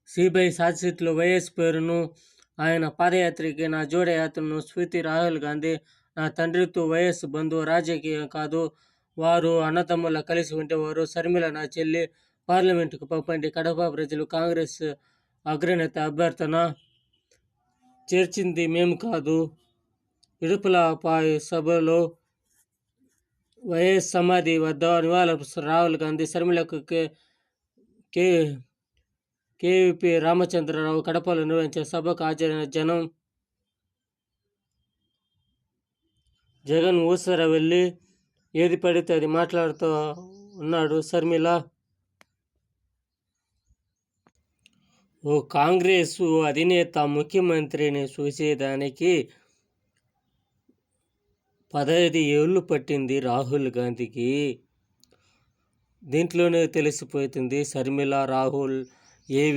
CBI ఛార్జ్షీట్లో YS పేరును, ఆయన పాదయాత్రకి నా జోడయాత్రను స్ఫూర్తి రాహుల్ గాంధీ నా తండ్రితో వైఎస్ బంధువు, రాజకీయం కాదు, వారు అన్నదమ్ములా కలిసి ఉండేవారు. షర్మిల నా చెల్లి, పార్లమెంటుకు పంపండి. కడప ప్రజలు కాంగ్రెస్ అగ్రనేత అభ్యర్థన చేర్చింది మేము కాదు. ఇడుపులపాయ సభలో వైఎస్ సమాధి వద్ద నివాళులర్పిస్తున్న రాహుల్ గాంధీ, షర్మిలకు కేవీపీ రామచంద్రరావు కడపలో నిర్వహించిన సభకు హాజరైన జనం. జగన్ ఊసర వెళ్ళి ఏది పడితే అది మాట్లాడుతూ ఉన్నాడు. షర్మిల ఓ కాంగ్రెసు అధినేత ముఖ్యమంత్రిని చూసేదానికి 15 ఏళ్ళు పట్టింది రాహుల్ గాంధీకి. దీంట్లోనే తెలిసిపోతుంది షర్మిల, రాహుల్ ఏ